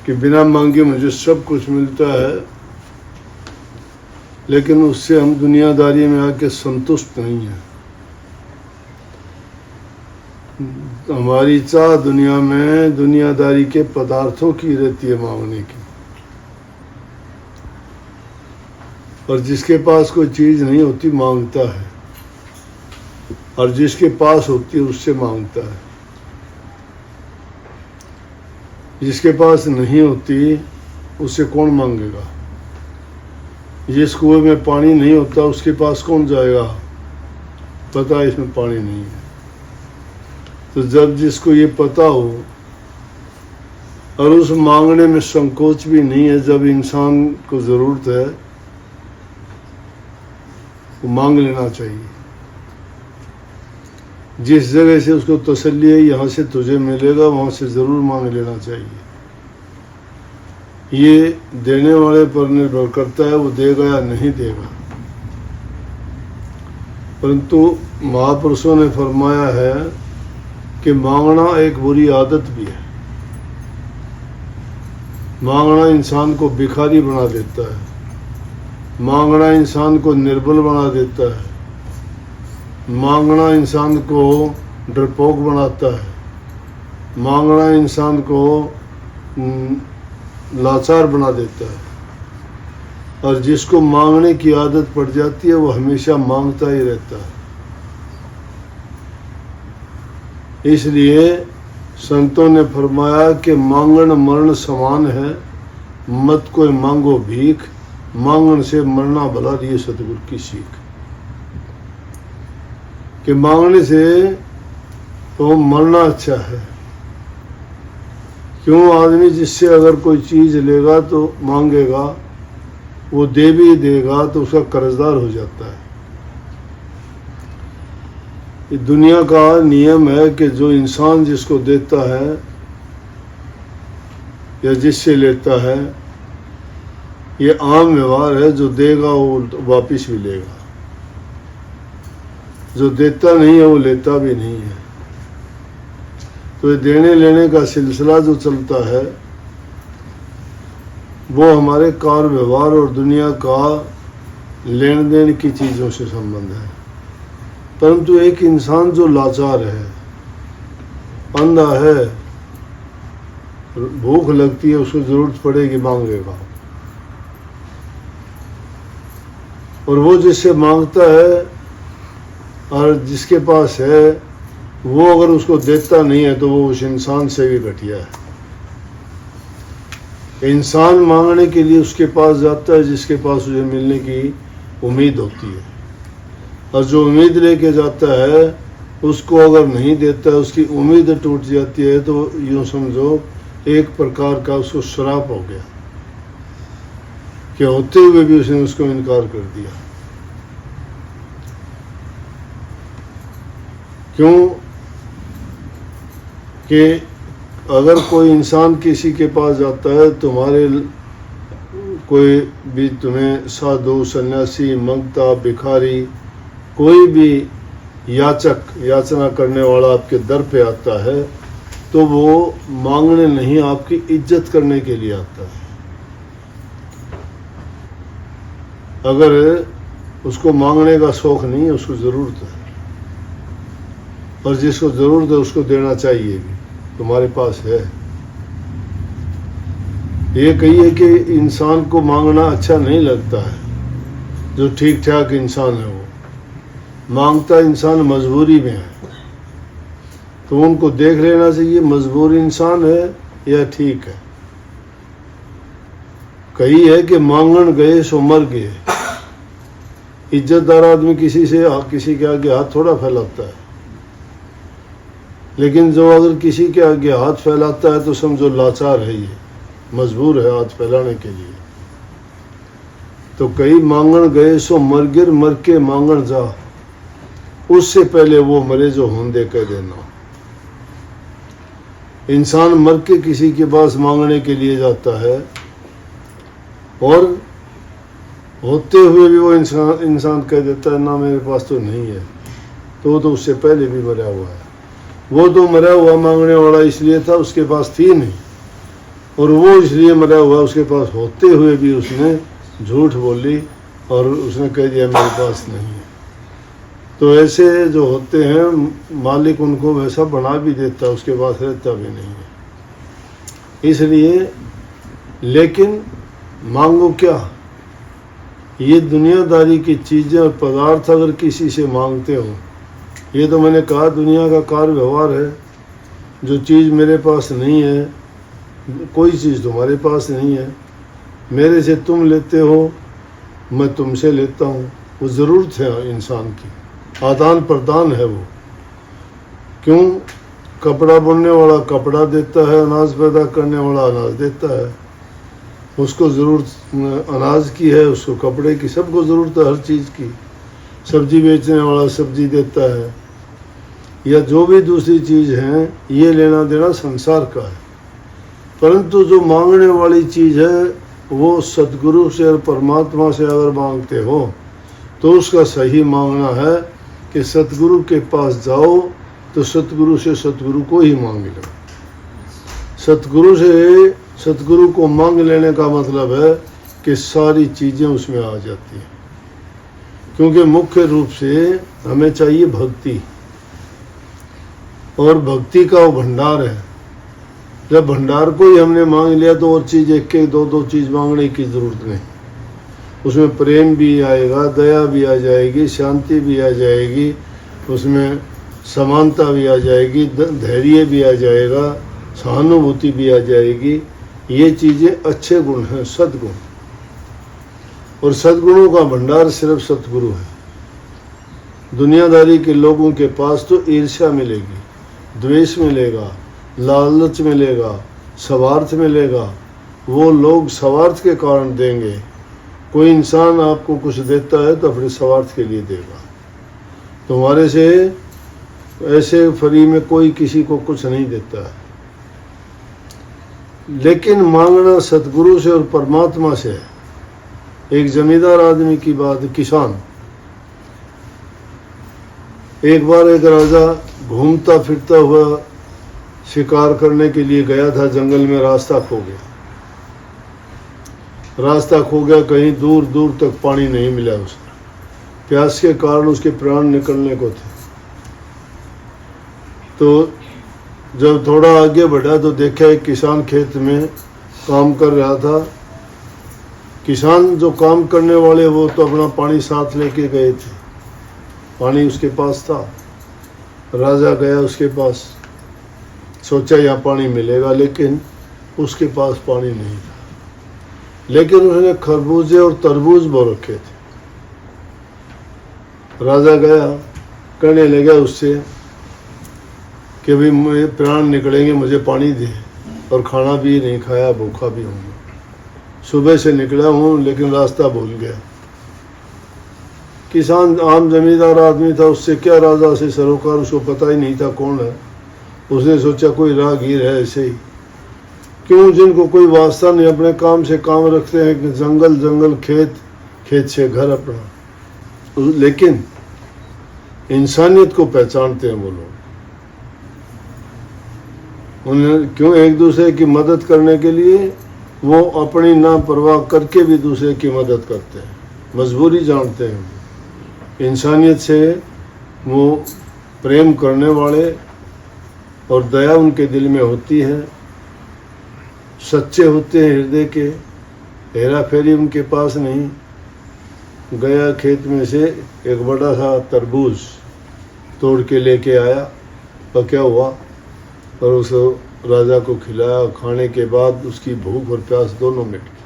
कि बिना मांगे मुझे सब कुछ मिलता है, लेकिन उससे हम दुनियादारी में आके संतुष्ट नहीं हैं। हमारी चाह दुनिया में दुनियादारी के पदार्थों की रहती है, मांगने की। और जिसके पास कोई चीज़ नहीं होती मांगता है, और जिसके पास होती है उससे मांगता है। जिसके पास नहीं होती उससे कौन मांगेगा? जिस कुएं में पानी नहीं होता उसके पास कौन जाएगा? पता है इसमें पानी नहीं है। तो जब जिसको ये पता हो और उस मांगने में संकोच भी नहीं है, जब इंसान को ज़रूरत है वो मांग लेना चाहिए। जिस जगह से उसको तसल्ली है यहाँ से तुझे मिलेगा, वहाँ से ज़रूर मांग लेना चाहिए। ये देने वाले पर निर्भर करता है, वो देगा या नहीं देगा। परंतु महापुरुषों ने फरमाया है कि मांगना एक बुरी आदत भी है। मांगना इंसान को भिखारी बना देता है, मांगना इंसान को निर्बल बना देता है, मांगना इंसान को डरपोक बनाता है, मांगना इंसान को लाचार बना देता है। और जिसको मांगने की आदत पड़ जाती है वो हमेशा मांगता ही रहता है। इसलिए संतों ने फरमाया कि मांगन मरण समान है, मत कोई मांगो भीख, मांगन से मरना भला, ये सतगुरु की सीख। कि मांगने से तो मरना अच्छा है। क्यों? आदमी जिससे अगर कोई चीज़ लेगा तो मांगेगा, वो दे भी देगा तो उसका कर्जदार हो जाता है। ये दुनिया का नियम है कि जो इंसान जिसको देता है या जिससे लेता है, ये आम व्यवहार है। जो देगा वो वापस भी लेगा, जो देता नहीं है वो लेता भी नहीं है। तो ये देने लेने का सिलसिला जो चलता है वो हमारे कार व्यवहार और दुनिया का लेन देन की चीज़ों से संबंध है। परंतु एक इंसान जो लाचार है, अंधा है, भूख लगती है, उसको ज़रूरत पड़ेगी, मांगेगा। और वो जिससे मांगता है और जिसके पास है, वो अगर उसको देता नहीं है तो वो उस इंसान से भी घटिया है। इंसान मांगने के लिए उसके पास जाता है जिसके पास उसे मिलने की उम्मीद होती है, और जो उम्मीद लेके जाता है उसको अगर नहीं देता है, उसकी उम्मीद टूट जाती है, तो यूँ समझो एक प्रकार का उसको श्राप हो गया कि होते हुए भी उसने उसको इनकार कर दिया। क्यों? कि अगर कोई इंसान किसी के पास जाता है, तुम्हारे कोई भी तुम्हें साधु, सन्यासी, मंगता, भिखारी, कोई भी याचक, याचना करने वाला आपके दर पे आता है, तो वो मांगने नहीं, आपकी इज्जत करने के लिए आता है। अगर उसको मांगने का शौक नहीं है, उसको ज़रूरत है, और जिसको ज़रूरत है उसको देना चाहिए भी। तुम्हारे पास है। ये कहिए कि इंसान को मांगना अच्छा नहीं लगता है, जो ठीक ठाक इंसान है वो मांगता इंसान मजबूरी में है, तो उनको देख लेना चाहिए मजबूर इंसान है या ठीक है। कही है कि मांगन गए सो मर गए। इज्जतदार आदमी किसी के आगे हाथ थोड़ा फैलाता है, लेकिन जो अगर किसी के आगे हाथ फैलाता है तो समझो लाचार है, ये मजबूर है हाथ फैलाने के लिए। तो कई मांगन गए सो मर गिर, मर के मांगन जा, उससे पहले वो मरे जो होंदे कह देना। इंसान मर के किसी के पास मांगने के लिए जाता है, और होते हुए भी वो इंसान कह देता है ना मेरे पास तो नहीं है, तो उससे पहले भी मरा हुआ है। वो तो मरा हुआ मांगने वाला इसलिए था उसके पास थी नहीं, और वो इसलिए मरा हुआ, उसके पास होते हुए भी उसने झूठ बोली और उसने कह दिया मेरे पास नहीं है। तो ऐसे जो होते हैं मालिक उनको वैसा बना भी देता है, उसके पास रहता भी नहीं है। इसलिए लेकिन मांगो क्या? ये दुनियादारी की चीज़ें और पदार्थ अगर किसी से मांगते हो, ये तो मैंने कहा दुनिया का कार्य व्यवहार है। जो चीज़ मेरे पास नहीं है, कोई चीज़ तुम्हारे पास नहीं है, मेरे से तुम लेते हो, मैं तुमसे लेता हूँ, वो ज़रूरत है इंसान की, आदान प्रदान है वो। क्यों? कपड़ा बुनने वाला कपड़ा देता है, अनाज पैदा करने वाला अनाज देता है। उसको ज़रूरत अनाज की है, उसको कपड़े की, सबको ज़रूरत है हर चीज़ की। सब्जी बेचने वाला सब्जी देता है, या जो भी दूसरी चीज़ है, ये लेना देना संसार का है। परंतु जो मांगने वाली चीज़ है वो सतगुरु से और परमात्मा से अगर मांगते हो तो उसका सही मांगना है कि सतगुरु के पास जाओ तो सतगुरु से सतगुरु को ही मांग लो। सतगुरु से सतगुरु को मांग लेने का मतलब है कि सारी चीज़ें उसमें आ जाती हैं। क्योंकि मुख्य रूप से हमें चाहिए भक्ति, और भक्ति का वो भंडार है। जब भंडार को ही हमने मांग लिया तो और चीज़ एक एक दो दो चीज़ मांगने की ज़रूरत नहीं। उसमें प्रेम भी आएगा, दया भी आ जाएगी, शांति भी आ जाएगी, उसमें समानता भी आ जाएगी, धैर्य भी आ जाएगा, सहानुभूति भी आ जाएगी। ये चीज़ें अच्छे गुण हैं, सद्गुण। और सद्गुणों का भंडार सिर्फ सतगुरु है। दुनियादारी के लोगों के पास तो ईर्ष्या मिलेगी, द्वेष मिलेगा, लालच मिलेगा, स्वार्थ मिलेगा। वो लोग स्वार्थ के कारण देंगे। कोई इंसान आपको कुछ देता है तो अपने स्वार्थ के लिए देगा। तुम्हारे से ऐसे फ्री में कोई किसी को कुछ नहीं देता है। लेकिन मांगना सतगुरु से और परमात्मा से है। एक जमींदार आदमी की बात, किसान, एक बार एक राजा घूमता फिरता हुआ शिकार करने के लिए गया था, जंगल में रास्ता खो गया। कहीं दूर दूर तक पानी नहीं मिला उसे। प्यास के कारण उसके प्राण निकलने को थे। तो जब थोड़ा आगे बढ़ा तो देखा एक किसान खेत में काम कर रहा था। किसान जो काम करने वाले वो तो अपना पानी साथ लेके गए थे, पानी उसके पास था। राजा गया उसके पास, सोचा यहाँ पानी मिलेगा, लेकिन उसके पास पानी नहीं था। लेकिन उसने खरबूजे और तरबूज बो रखे थे। राजा गया, कहने लगा उससे कि भाई मेरे प्राण निकलेंगे, मुझे पानी दे, और खाना भी नहीं खाया, भूखा भी हूँ। सुबह से निकला हूँ लेकिन रास्ता भूल गया। किसान आम जमींदार आदमी था, उससे क्या राजा से सरोकार, उसको पता ही नहीं था कौन है। उसने सोचा कोई राहगीर है ऐसे ही, क्यों जिनको कोई वास्ता नहीं, अपने काम से काम रखते हैं कि जंगल जंगल, खेत खेत से घर अपना। लेकिन इंसानियत को पहचानते हैं वो लोग। उन्हें क्यों एक दूसरे की मदद करने के लिए वो अपनी ना परवाह करके भी दूसरे की मदद करते हैं, मजबूरी जानते हैं। इंसानियत से वो प्रेम करने वाले और दया उनके दिल में होती है, सच्चे होते हैं हृदय के, हेरा फेरी उनके पास नहीं। गया खेत में से एक बड़ा सा तरबूज तोड़ के लेके आया, पका हुआ, और उस राजा को खिलाया। खाने के बाद उसकी भूख और प्यास दोनों मिट गई।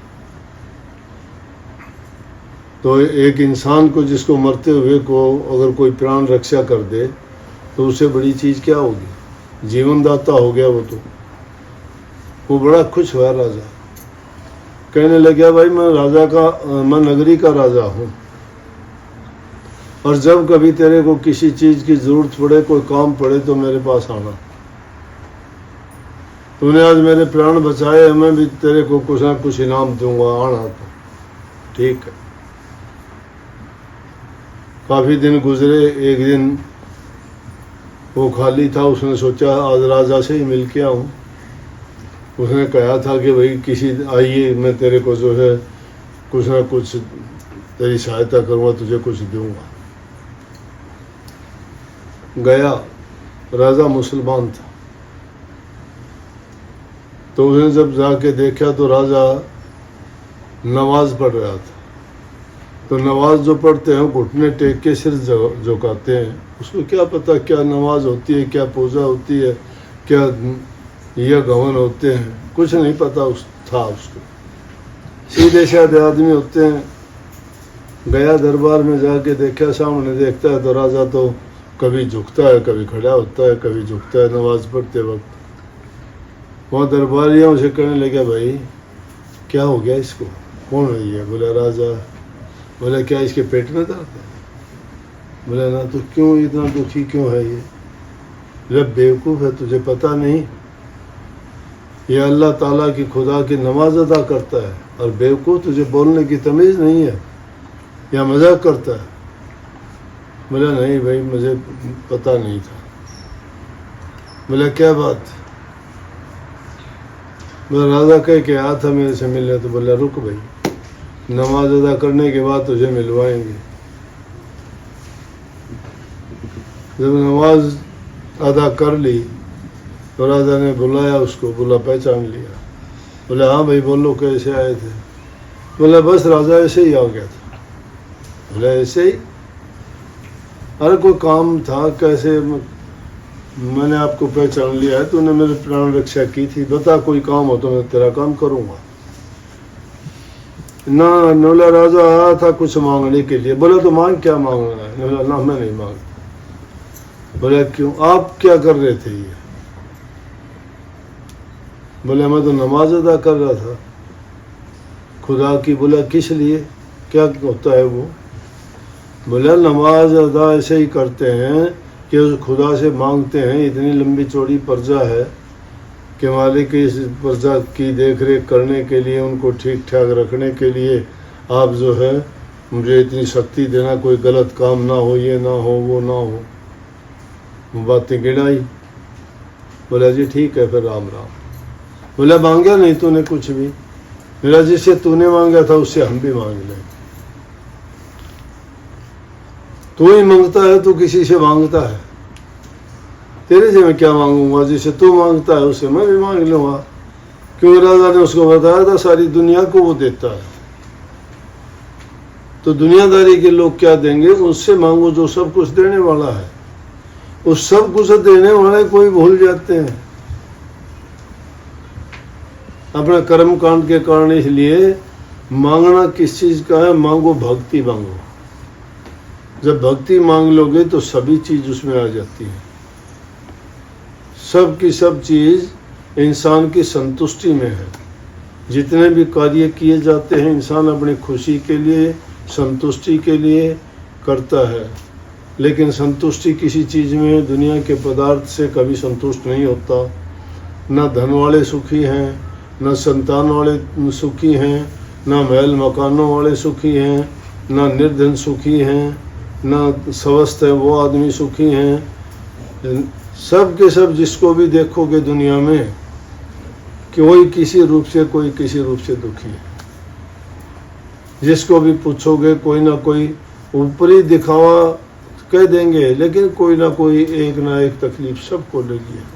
तो एक इंसान को, जिसको मरते हुए को अगर कोई प्राण रक्षा कर दे तो उससे बड़ी चीज़ क्या होगी? जीवनदाता हो गया वो। तो वो बड़ा खुश हुआ राजा, कहने लगा भाई मैं नगरी का राजा हूँ, और जब कभी तेरे को किसी चीज़ की ज़रूरत पड़े, कोई काम पड़े तो मेरे पास आना। तूने आज मेरे प्राण बचाए, मैं भी तेरे को कुछ ना कुछ इनाम दूंगा, आना तो ठीक है। काफ़ी दिन गुजरे, एक दिन वो खाली था, उसने सोचा आज राजा से ही मिल के आऊँ। उसने कहा था कि भाई किसी आइए मैं तेरे को जो है कुछ ना कुछ तेरी सहायता करूँगा, तुझे कुछ दूंगा। गया, राजा मुसलमान था, तो उसने जब जाके देखा तो राजा नमाज पढ़ रहा था। तो नमाज जो पढ़ते हैं घुटने टेक के सिर झुकाते हैं, उसको क्या पता क्या नमाज होती है, क्या पूजा होती है, क्या यह गवन होते हैं, कुछ नहीं पता था उसको। सीधे साधे आदमी होते हैं। गया दरबार में जाके देखा, सामने देखता है तो राजा तो कभी झुकता है, कभी खड़ा होता है, कभी झुकता है नमाज पढ़ते वक्त। वहाँ दरबारियाँ उसे कहने लगे, भाई क्या हो गया इसको, कौन है ये? बोला राजा। बोला क्या इसके पेट में दर्द है? बोला ना। तो क्यों इतना दुखी क्यों है ये? बोला बेवकूफ़ है, तुझे पता नहीं ये अल्लाह ताला की खुदा की नमाज अदा करता है, और बेवकूफ़ तुझे बोलने की तमीज़ नहीं है या मजाक करता है? बोला नहीं भाई मुझे पता नहीं था। बोला क्या बात? बोला राजा कह के आया था मेरे से मिलने। तो बोला रुक भाई, नमाज अदा करने के बाद तुझे मिलवाएंगे। जब नमाज अदा कर ली तो राजा ने बुलाया उसको, बोला पहचान लिया। बोला हाँ भाई बोलो कैसे आए थे? बोला बस राजा ऐसे ही आ गया था। बोला ऐसे ही? अरे कोई काम था, कैसे मैंने आपको पहचान लिया है, तूने मेरी प्राण रक्षा की थी, बता कोई काम हो तो मैं तेरा काम करूँगा। ना बोला राजा आया था कुछ मांगने के लिए। बोला तो मांग, क्या मांगना है? बोला ना मैं नहीं मांगता। बोला क्यों, आप क्या कर रहे थे ये? बोले मैं तो नमाज अदा कर रहा था खुदा की। बोला किस लिए, क्या होता है वो? बोला नमाज अदा ऐसे ही करते हैं कि उस खुदा से मांगते हैं, इतनी लंबी चौड़ी प्रजा है कि मालिक की इस प्रजा की देख रेख करने के लिए, उनको ठीक ठाक रखने के लिए आप जो है मुझे इतनी शक्ति देना, कोई गलत काम ना हो, ये ना हो, वो ना हो। वो बातें गिनाई। बोला जी ठीक है फिर राम राम। बोला मांगा नहीं तूने कुछ भी? मेरा जिससे तूने मांगा था उससे हम भी मांग लें। तू ही मांगता है, तू किसी से मांगता है? तेरे से मैं क्या मांगूंगा? जिसे तू मांगता है उससे मैं भी मांग लूंगा, क्योंकि राजा ने उसको बताया था सारी दुनिया को वो देता है। तो दुनियादारी के लोग क्या देंगे? उससे मांगो जो सब कुछ देने वाला है। उस सब कुछ देने वाले कोई भूल जाते हैं अपना कर्म कांड के कारण। इसलिए मांगना किस चीज का है? मांगो भक्ति मांगो। जब भक्ति मांग लोगे तो सभी चीज उसमें आ जाती है। सब की सब चीज इंसान की संतुष्टि में है। जितने भी कार्य किए जाते हैं इंसान अपनी खुशी के लिए, संतुष्टि के लिए करता है, लेकिन संतुष्टि किसी चीज़ में, दुनिया के पदार्थ से कभी संतुष्ट नहीं होता। न धन वाले सुखी हैं, न संतान वाले सुखी हैं, न महल मकानों वाले सुखी हैं, न निर्धन सुखी हैं, न स्वस्थ है वो आदमी सुखी हैं। सब के सब जिसको भी देखोगे दुनिया में, कोई किसी रूप से, कोई किसी रूप से दुखी है। जिसको भी पूछोगे कोई ना कोई ऊपरी दिखावा कह देंगे, लेकिन कोई ना कोई एक ना एक तकलीफ सबको लगी है।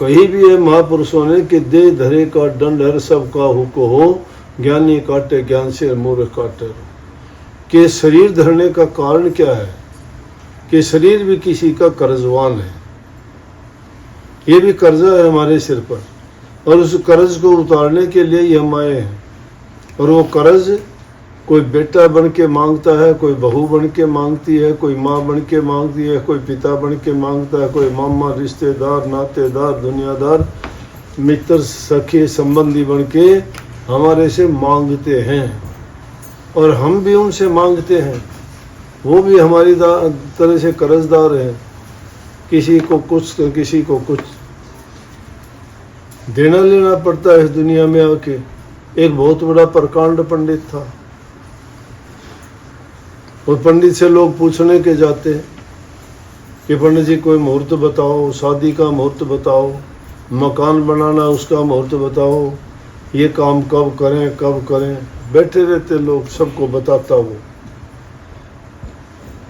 कहीं भी है महापुरुषों ने कि दे धरे का दंड हर सबका हुको हो, ज्ञानी काटे ज्ञान से मूर्ख काटे। कि शरीर धरने का कारण क्या है? कि शरीर भी किसी का कर्जवान है। ये भी कर्जा है हमारे सिर पर, और उस कर्ज को उतारने के लिए ही हम आए हैं। और वो कर्ज कोई बेटा बन के मांगता है, कोई बहू बन के मांगती है, कोई माँ बन के मांगती है, कोई पिता बन के मांगता है, कोई मामा, रिश्तेदार, नातेदार, दुनियादार, मित्र, सखी, संबंधी बन के हमारे से मांगते हैं, और हम भी उनसे मांगते हैं। वो भी हमारी तरह से कर्जदार हैं। किसी को कुछ तो किसी को कुछ देना लेना पड़ता है इस दुनिया में आके। एक बहुत बड़ा प्रकांड पंडित था, और पंडित से लोग पूछने के जाते कि पंडित जी कोई मुहूर्त बताओ, शादी का मुहूर्त बताओ, मकान बनाना उसका मुहूर्त बताओ, ये काम कब करें, बैठे रहते लोग, सबको बताता वो,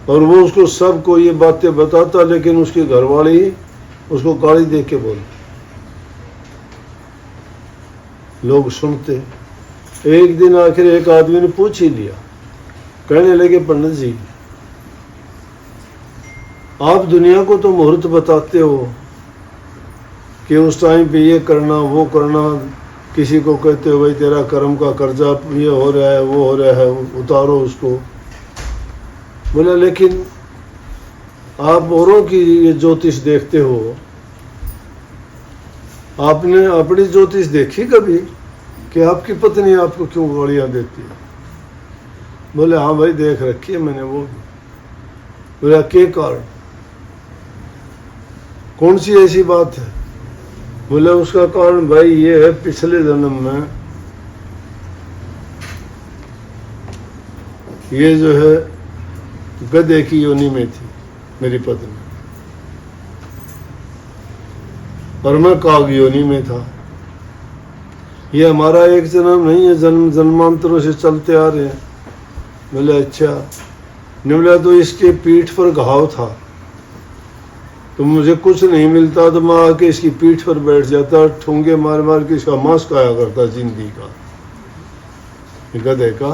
और वो उसको सबको ये बातें बताता, लेकिन उसकी घरवाली उसको गाली दे के बोले, लोग सुनते। एक दिन आखिर एक आदमी ने पूछ ही लिया, कहने लगे पंडित जी आप दुनिया को तो मुहूर्त बताते हो कि उस टाइम पे ये करना वो करना, किसी को कहते हो भाई तेरा कर्म का कर्जा ये हो रहा है वो हो रहा है, उतारो उसको। बोला लेकिन आप औरों की ये ज्योतिष देखते हो, आपने अपनी ज्योतिष देखी कभी कि आपकी पत्नी आपको क्यों गालियां देती है? बोले हाँ भाई देख रखी है मैंने वो। बोला के कारण, कौन सी ऐसी बात है? बोले उसका कारण भाई ये है, पिछले जन्म में ये जो है गधे की योनि में थी मेरी पत्नी, और मैं काग योनि में था। ये हमारा एक जन्म नहीं है, जन्म जन्मांतरों से चलते आ रहे हैं। बोले अच्छा। बोला तो इसके पीठ पर घाव था, तो मुझे कुछ नहीं मिलता तो मैं आके इसकी पीठ पर बैठ जाता, ठूंगे मार मार के इसका मांस खाया करता जिंदगी का, गधे का।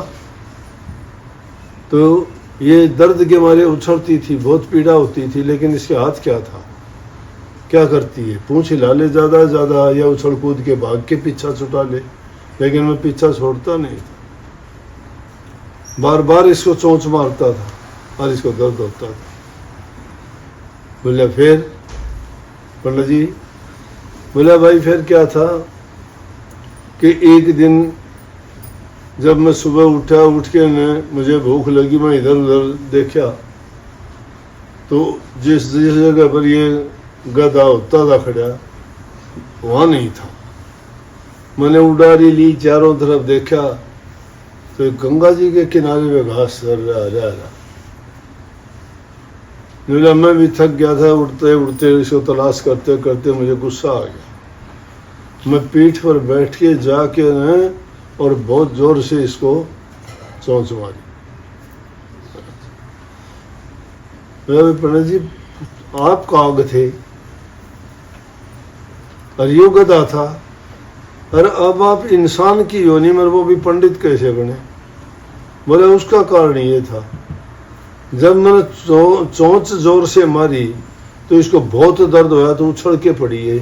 तो ये दर्द के मारे उछलती थी, बहुत पीड़ा होती थी, लेकिन इसके हाथ क्या था, क्या करती है, पूंछ हिला ले ज़्यादा ज़्यादा या उछल कूद के भाग के पीछा छुटा ले, लेकिन मैं पीछा छोड़ता नहीं था, बार बार इसको चोंच मारता था और इसको दर्द होता था। बोला फिर पंडित जी, बोला भाई फिर क्या था कि एक दिन जब मैं सुबह उठा, उठ के मुझे भूख लगी, मैं इधर उधर देखा तो जिस जगह पर ये गधा होता था खड़ा, वहाँ नहीं था। मैंने उड़ारी ली, चारों तरफ देखा तो गंगा जी के किनारे पे घास चल रहा। मैं भी थक गया था, उड़ते उड़ते इसको तलाश करते करते मुझे गुस्सा आ गया। मैं पीठ पर बैठ के जाके और बहुत जोर से इसको चोंच मारी। पंडित जी आप काग थे और यो गधा था, अरे अब आप इंसान की योनि में, वो भी पंडित कैसे बने? बोले उसका कारण ये था, जब मैंने चोंच जोर से मारी तो इसको बहुत दर्द होया, तो उछल के पड़ी है,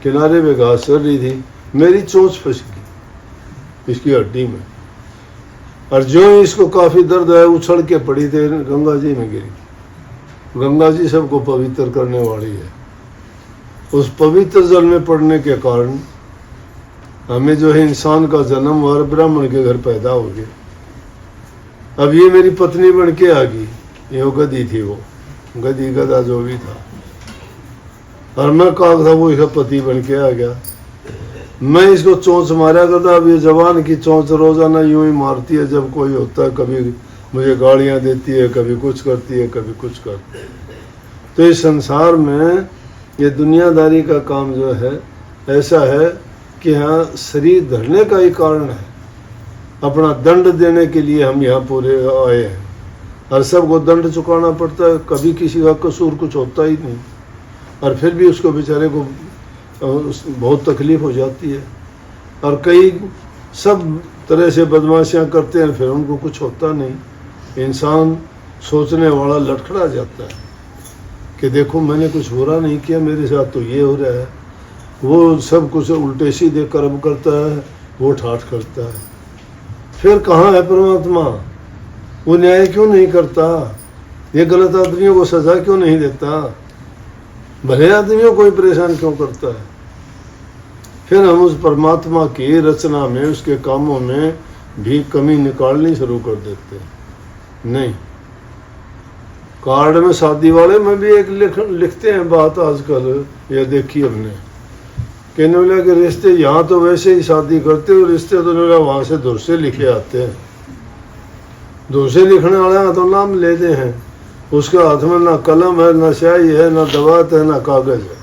किनारे पे घास चल रही थी, मेरी चोंच फंस गई इसकी हड्डी में, और जो ही इसको काफी दर्द आया उछल के पड़ी थी, गंगा जी में गिरी। गंगा जी सबको पवित्र करने वाली है, उस पवित्र जल में पड़ने के कारण हमें जो है इंसान का जन्म और ब्राह्मण के घर पैदा हो गया। अब ये मेरी पत्नी बन के आ गई, ये गधी थी, वो गधी गधा जो भी था, और मैं काग था, वो इसका पति बन के आ गया। मैं इसको चोंच मारा करता, अब ये जवान की चोंच रोजाना यूं ही मारती है, जब कोई होता है, कभी मुझे गालियां देती है, कभी कुछ करती है, कभी कुछ करती है। तो इस संसार में ये दुनियादारी का काम जो है ऐसा है कि हाँ शरीर धरने का ही कारण है, अपना दंड देने के लिए हम यहाँ पूरे आए हैं, और सबको दंड चुकाना पड़ता है, कभी किसी का कसूर कुछ होता ही नहीं, और फिर भी उसको बेचारे को बहुत तकलीफ हो जाती है, और कई सब तरह से बदमाशियाँ करते हैं, फिर उनको कुछ होता नहीं। इंसान सोचने वाला लड़खड़ा जाता है कि देखो मैंने कुछ बुरा नहीं किया, मेरे साथ तो ये हो रहा है। वो सब कुछ उल्टे सीधे कर्म करता है, वो ठाठ करता है। फिर कहाँ है परमात्मा? वो न्याय क्यों नहीं करता? ये गलत आदमियों को सजा क्यों नहीं देता? भले आदमियों को ही परेशान क्यों करता है? फिर हम उस परमात्मा की रचना में, उसके कामों में भी कमी निकालनी शुरू कर देते हैं। नहीं, कार्ड में शादी वाले में भी एक लिखते हैं बात आजकल, ये देखी हमने, कहने वाले के रिश्ते यहाँ तो वैसे ही शादी करते हो, रिश्ते तो वहाँ से दूर से लिखे आते हैं। दूर से लिखने वाले तो नाम लेते हैं, उसका हाथ में ना कलम है, ना स्याही है, ना दवात है, ना कागज है।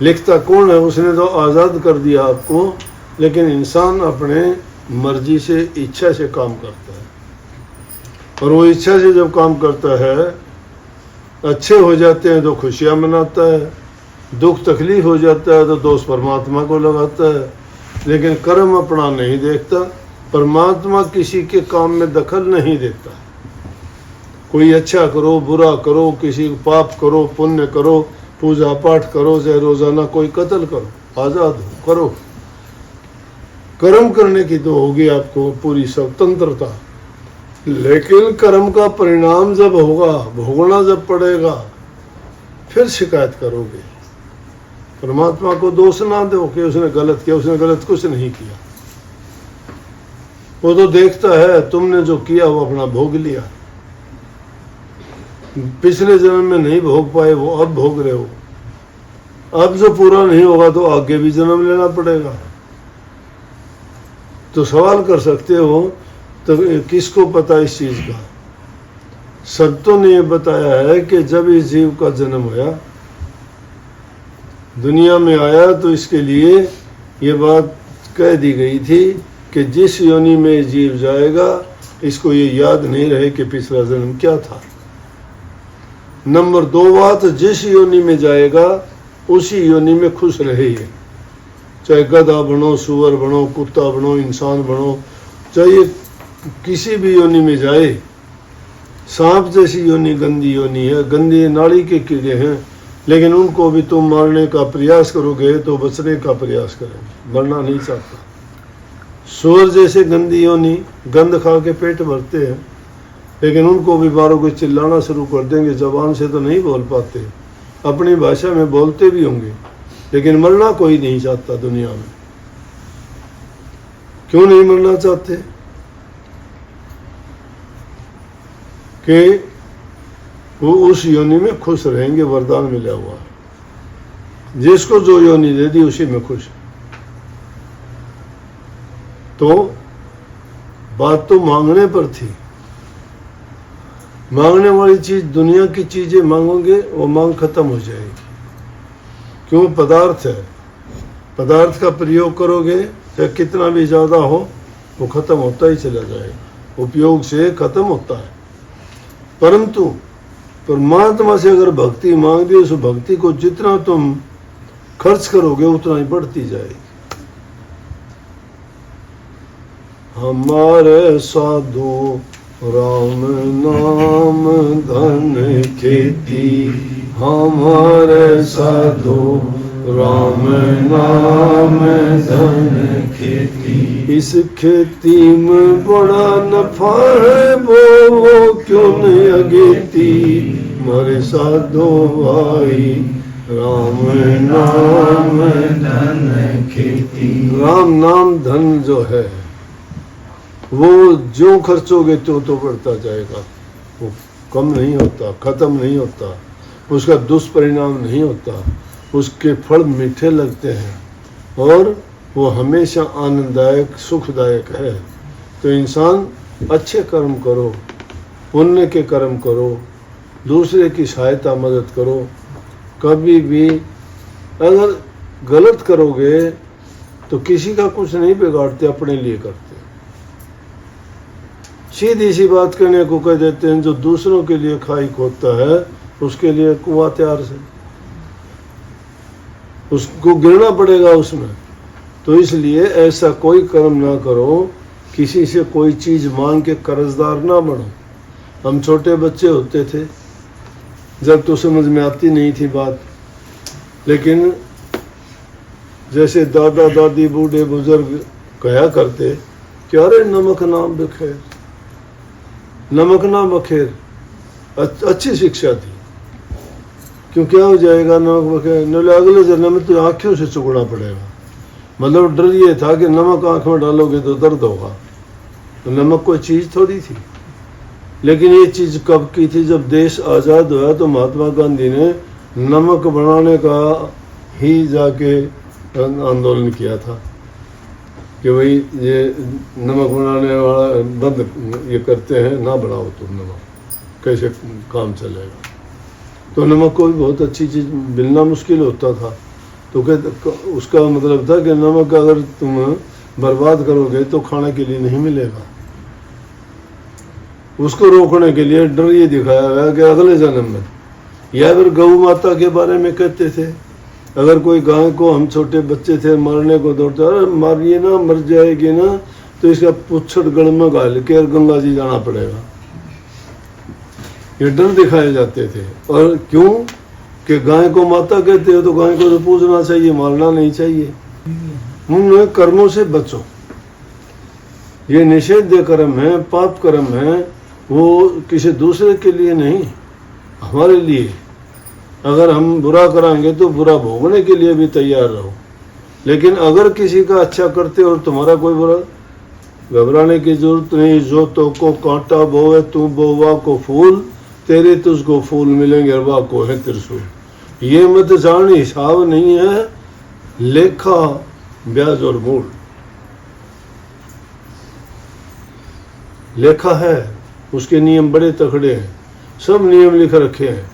लिखता कौन है? उसने तो आज़ाद कर दिया आपको, लेकिन इंसान अपने मर्जी से, इच्छा से काम करता है, और वो इच्छा से जब काम करता है, अच्छे हो जाते हैं तो खुशियाँ मनाता है, दुख तकलीफ हो जाता है तो दोष परमात्मा को लगाता है, लेकिन कर्म अपना नहीं देखता। परमात्मा किसी के काम में दखल नहीं देता। कोई अच्छा करो, बुरा करो, किसी को पाप करो, पुण्य करो, पूजा पाठ करो, चाहे रोजाना कोई कत्ल करो, आज़ाद हो, करो। कर्म करने की तो होगी आपको पूरी स्वतंत्रता, लेकिन कर्म का परिणाम जब होगा, भोगना जब पड़ेगा, फिर शिकायत करोगे। परमात्मा को दोष ना दो कि उसने गलत किया, उसने गलत कुछ नहीं किया। वो तो देखता है तुमने जो किया वो अपना भोग लिया, पिछले जन्म में नहीं भोग पाए वो अब भोग रहे हो, अब जो पूरा नहीं होगा तो आगे भी जन्म लेना पड़ेगा। तो सवाल कर सकते हो, तो किसको पता इस चीज का? संतों ने ये बताया है कि जब इस जीव का जन्म होया, दुनिया में आया, तो इसके लिए ये बात कह दी गई थी कि जिस योनि में जीव जाएगा, इसको ये याद नहीं रहे कि पिछला जन्म क्या था। नंबर 2 बात, जिस योनि में जाएगा उसी योनि में खुश रहे। चाहे गधा बनो, सुअर बनो, कुत्ता बनो, इंसान बनो, चाहे किसी भी योनि में जाए। सांप जैसी योनि गंदी योनि है, गंदी नाली के कीड़े हैं, लेकिन उनको भी तुम मारने का प्रयास करोगे तो बचने का प्रयास करेंगे, मरना नहीं चाहता। सुअर जैसे गंदी योनि, गंद खा के पेट भरते हैं, लेकिन उनको भी मारोगे चिल्लाना शुरू कर देंगे, जबान से तो नहीं बोल पाते, अपनी भाषा में बोलते भी होंगे, लेकिन मरना कोई नहीं चाहता दुनिया में। क्यों नहीं मरना चाहते? कि वो उस योनि में खुश रहेंगे, वरदान मिला हुआ है। जिसको जो योनि दे दी उसी में खुश। तो बात तो मांगने पर थी। मांगने वाली चीज, दुनिया की चीजें मांगोगे वो मांग खत्म हो जाएगी। क्यों? पदार्थ है, पदार्थ का प्रयोग करोगे चाहे कितना भी ज्यादा हो, वो खत्म होता ही चला जाएगा, उपयोग से खत्म होता है। परंतु परमात्मा से अगर भक्ति मांग दी, उस भक्ति को जितना तुम खर्च करोगे उतना ही बढ़ती जाएगी। हमारे साधु राम नाम धन खेती, हमारे साधु राम नाम धन खेती। इस खेती में बड़ा नफा है, वो क्यों नहीं अगेती। हमारे साधु भाई राम नाम धन खेती। राम नाम धन जो है वो जो खर्चोगे तो बढ़ता जाएगा, वो कम नहीं होता, खत्म नहीं होता, उसका दुष्परिणाम नहीं होता, उसके फल मीठे लगते हैं और वो हमेशा आनंददायक सुखदायक है। तो इंसान अच्छे कर्म करो, पुण्य के कर्म करो, दूसरे की सहायता मदद करो। कभी भी अगर गलत करोगे तो किसी का कुछ नहीं बिगाड़ते, अपने लिए करते। सीधी सी बात करने को कह देते हैं, जो दूसरों के लिए खाई खोदता है उसके लिए कुआं तैयार से, उसको गिरना पड़ेगा उसमें। तो इसलिए ऐसा कोई कर्म ना करो, किसी से कोई चीज मांग के कर्जदार ना बनो। हम छोटे बच्चे होते थे जब तो समझ में आती नहीं थी बात, लेकिन जैसे दादा दादी बूढ़े बुजुर्ग कहा करते कि अरे नमक नाम बखेर, नमक ना बखेर, अच्छी शिक्षा थी। क्यों? क्या हो जाएगा नमक बखेर, न अगले जन्म में तो आंखों से चुगना पड़ेगा। मतलब डर ये था कि नमक आंख में डालोगे तो दर्द होगा। तो नमक कोई चीज थोड़ी थी। लेकिन ये चीज कब की थी? जब देश आज़ाद हुआ तो महात्मा गांधी ने नमक बनाने का ही जाके आंदोलन किया था कि भाई ये नमक बनाने वाला बंद ये करते हैं, ना बनाओ तुम नमक, कैसे काम चलेगा। तो नमक को भी बहुत अच्छी चीज़ मिलना मुश्किल होता था, तो उसका मतलब था कि नमक अगर तुम बर्बाद करोगे तो खाने के लिए नहीं मिलेगा। उसको रोकने के लिए डर ये दिखाया गया कि अगले जन्म में, या फिर गौ माता के बारे में कहते थे, अगर कोई गाय को, हम छोटे बच्चे थे, मारने को दौड़ता, मारिए ना, मर जाएगी ना, तो इसका पुच्छड़ गल में घाल के गंगा जी जाना पड़ेगा। ये डर दिखाए जाते थे। और क्यों कि गाय को माता कहते हो तो गाय को तो पूजना चाहिए, मारना नहीं चाहिए। उन कर्मों से बचो। ये निषेध कर्म है, पाप कर्म है, वो किसी दूसरे के लिए नहीं, हमारे लिए। अगर हम बुरा कराएंगे तो बुरा भोगने के लिए भी तैयार रहो। लेकिन अगर किसी का अच्छा करते और तुम्हारा कोई बुरा, घबराने की जरूरत नहीं। जो तो को कांटा बोवे तू बोवा को फूल, तेरे तुझको फूल मिलेंगे अरबा को है त्रिशूल। ये मत जान हिसाब नहीं है, लेखा ब्याज और मूल लेखा है, उसके नियम बड़े तकड़े हैं, सब नियम लिख रखे हैं।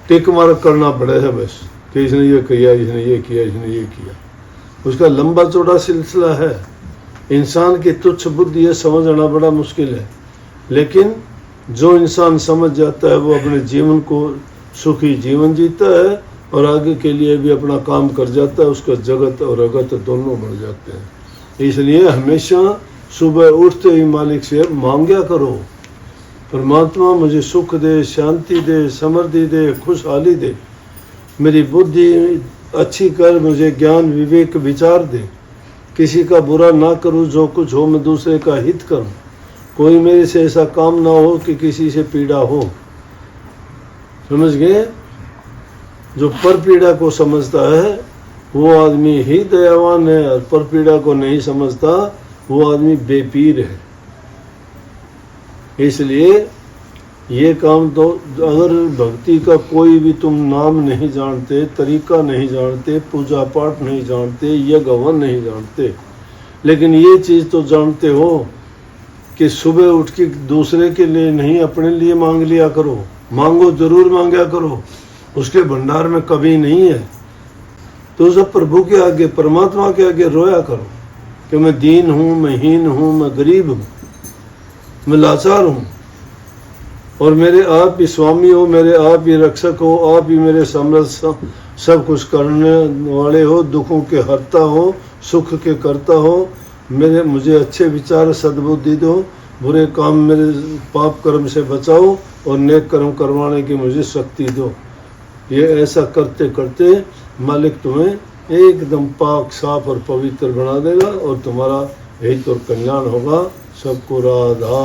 टिक मार्क करना पड़ेगा बस कि इसने ये किया, इसने ये किया, इसने ये किया। उसका लंबा चौड़ा सिलसिला है। इंसान की तुच्छ बुद्धि है, समझना बड़ा मुश्किल है। लेकिन जो इंसान समझ जाता है वो अपने जीवन को सुखी जीवन जीता है और आगे के लिए भी अपना काम कर जाता है। उसका जगत और अगत दोनों बढ़ जाते हैं। इसलिए हमेशा सुबह उठते ही मालिक से मांगा करो, परमात्मा मुझे सुख दे, शांति दे, समृद्धि दे, खुशहाली दे, मेरी बुद्धि अच्छी कर, मुझे ज्ञान विवेक विचार दे, किसी का बुरा ना करूं, जो कुछ हो मैं दूसरे का हित करूं, कोई मेरे से ऐसा काम ना हो कि किसी से पीड़ा हो। समझ गए? जो पर पीड़ा को समझता है वो आदमी ही दयावान है, और पर पीड़ा को नहीं समझता वो आदमी बेपीर है। इसलिए ये काम तो, अगर भक्ति का कोई भी तुम नाम नहीं जानते, तरीका नहीं जानते, पूजा पाठ नहीं जानते, यज्ञ हवन नहीं जानते, लेकिन ये चीज़ तो जानते हो कि सुबह उठ के दूसरे के लिए नहीं, अपने लिए मांग लिया करो। मांगो जरूर मांगा करो, उसके भंडार में कभी नहीं है। तो सब प्रभु के आगे, परमात्मा के आगे रोया करो कि मैं दीन हूँ, मैं हीन हूँ, मैं गरीब हूँ, मैं लाचार हूँ, और मेरे आप ही स्वामी हो, मेरे आप ही रक्षक हो, आप ही मेरे समर्थ सब कुछ करने वाले हो, दुखों के हरता हो, सुख के करता हो। मुझे अच्छे विचार सद्बुद्धि दो, बुरे काम मेरे पाप कर्म से बचाओ और नेक कर्म करवाने की मुझे शक्ति दो। ये ऐसा करते करते मालिक तुम्हें एकदम पाक साफ और पवित्र बना देगा और तुम्हारा हित और कल्याण होगा। सबको राधा।